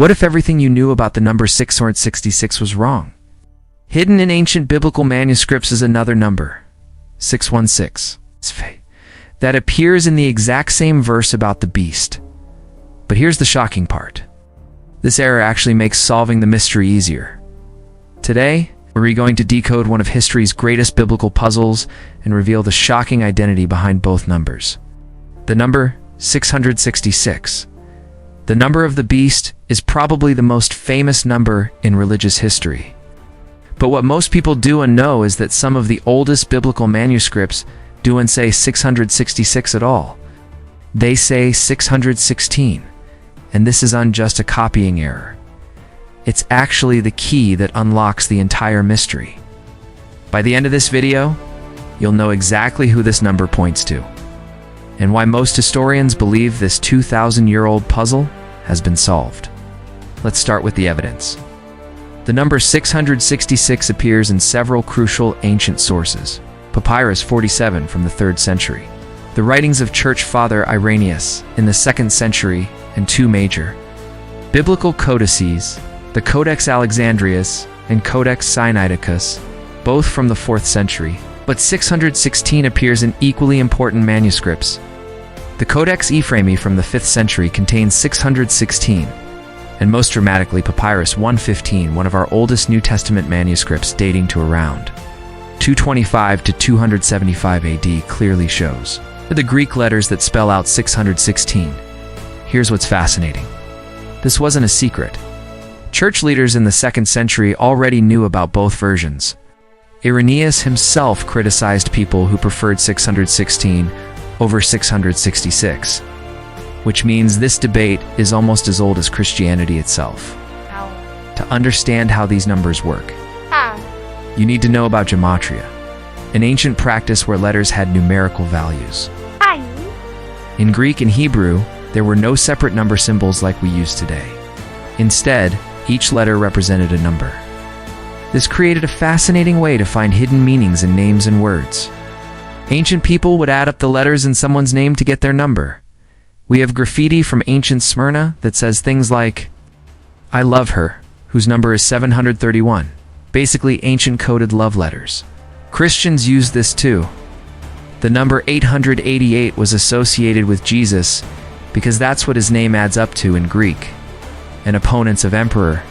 What if everything you knew about the number 666 was wrong? Hidden in ancient biblical manuscripts is another number, 616, that appears in the exact same verse about the beast. But here's the shocking part. This error actually makes solving the mystery easier. Today, we're going to decode one of history's greatest biblical puzzles and reveal the shocking identity behind both numbers. The number 666. The number of the beast is probably the most famous number in religious history. But what most people do and know is that some of the oldest biblical manuscripts don't say 666 at all. They say 616, and this is just a copying error. It's actually the key that unlocks the entire mystery. By the end of this video, you'll know exactly who this number points to, and why most historians believe this 2,000-year-old puzzle has been solved. Let's start with the evidence. The number 666 appears in several crucial ancient sources. Papyrus 47 from the 3rd century. The writings of Church Father Irenaeus in the 2nd century, and two major biblical codices, the Codex Alexandrinus and Codex Sinaiticus, both from the 4th century. But 616 appears in equally important manuscripts. The Codex Ephraemi from the 5th century contains 616, and most dramatically Papyrus 115, one of our oldest New Testament manuscripts dating to around 225 to 275 AD, clearly shows the Greek letters that spell out 616. Here's what's fascinating. This wasn't a secret. Church leaders in the 2nd century already knew about both versions. Irenaeus himself criticized people who preferred 616 over 666, which means this debate is almost as old as Christianity itself. To understand how these numbers work, you need to know about Gematria, an ancient practice where letters had numerical values. In Greek and Hebrew, there were no separate number symbols like we use today. Instead, each letter represented a number. This created a fascinating way to find hidden meanings in names and words. Ancient people would add up the letters in someone's name to get their number. We have graffiti from ancient Smyrna that says things like, "I love her," whose number is 731. Basically ancient coded love letters. Christians use this too. The number 888 was associated with Jesus because that's what his name adds up to in Greek, and opponents of emperor.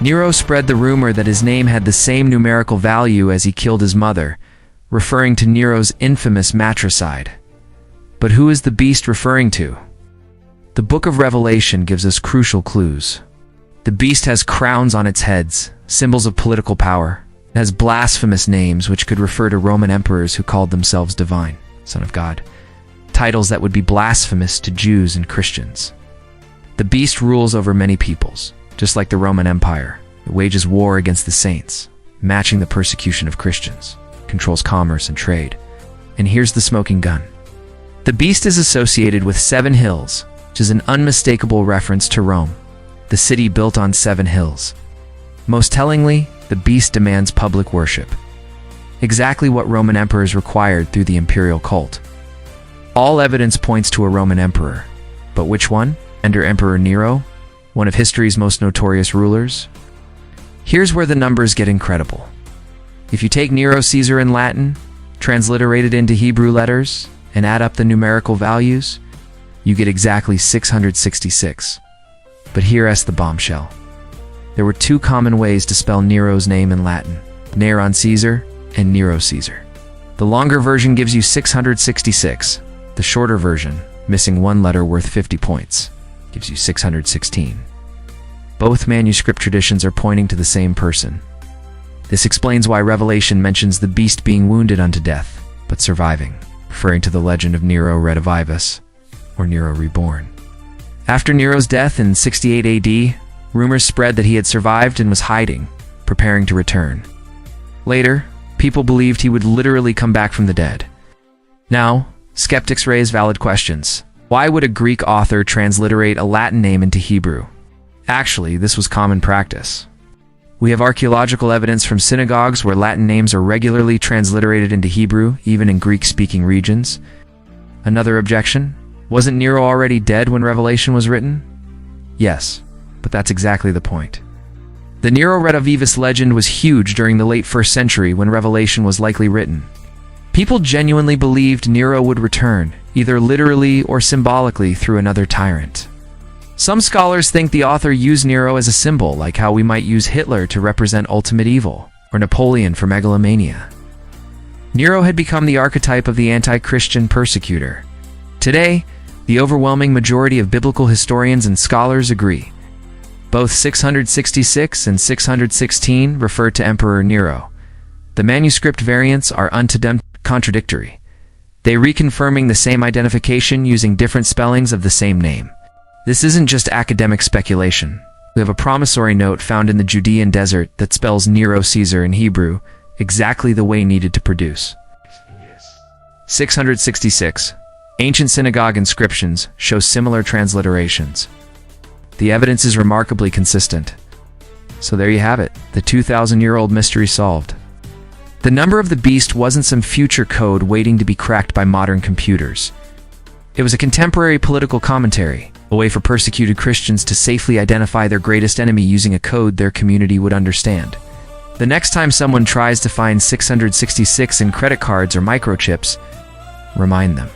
Nero spread the rumor that his name had the same numerical value as he killed his mother, referring to Nero's infamous matricide. But who is the beast referring to? The Book of Revelation gives us crucial clues. The beast has crowns on its heads, symbols of political power. It has blasphemous names which could refer to Roman emperors who called themselves divine, Son of God, titles that would be blasphemous to Jews and Christians. The beast rules over many peoples, just like the Roman Empire. It wages war against the saints, matching the persecution of Christians, controls commerce and trade. And here's the smoking gun. The beast is associated with 7 hills, which is an unmistakable reference to Rome, the city built on 7 hills. Most tellingly, the beast demands public worship. Exactly what Roman emperors required through the imperial cult. All evidence points to a Roman emperor. But which one? Under Emperor Nero, one of history's most notorious rulers? Here's where the numbers get incredible. If you take Nero Caesar in Latin, transliterate it into Hebrew letters, and add up the numerical values, you get exactly 666. But here's the bombshell. There were 2 common ways to spell Nero's name in Latin: Neron Caesar and Nero Caesar. The longer version gives you 666. The shorter version, missing 1 letter worth 50 points, gives you 616. Both manuscript traditions are pointing to the same person. This explains why Revelation mentions the beast being wounded unto death, but surviving, referring to the legend of Nero Redivivus, or Nero Reborn. After Nero's death in 68 AD, rumors spread that he had survived and was hiding, preparing to return. Later, people believed he would literally come back from the dead. Now, skeptics raise valid questions. Why would a Greek author transliterate a Latin name into Hebrew? Actually, this was common practice. We have archaeological evidence from synagogues where Latin names are regularly transliterated into Hebrew, even in Greek-speaking regions. Another objection? Wasn't Nero already dead when Revelation was written? Yes, but that's exactly the point. The Nero Redivivus legend was huge during the late 1st century when Revelation was likely written. People genuinely believed Nero would return, either literally or symbolically through another tyrant. Some scholars think the author used Nero as a symbol, like how we might use Hitler to represent ultimate evil, or Napoleon for megalomania. Nero had become the archetype of the anti-Christian persecutor. Today, the overwhelming majority of biblical historians and scholars agree. Both 666 and 616 refer to Emperor Nero. The manuscript variants are contradictory. They reconfirming the same identification using different spellings of the same name. This isn't just academic speculation. We have a promissory note found in the Judean desert that spells Nero Caesar in Hebrew exactly the way needed to produce. 666. Ancient synagogue inscriptions show similar transliterations. The evidence is remarkably consistent. So there you have it, the 2,000-year-old mystery solved. The number of the beast wasn't some future code waiting to be cracked by modern computers. It was a contemporary political commentary, a way for persecuted Christians to safely identify their greatest enemy using a code their community would understand. The next time someone tries to find 666 in credit cards or microchips, remind them.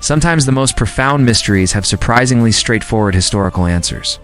Sometimes the most profound mysteries have surprisingly straightforward historical answers.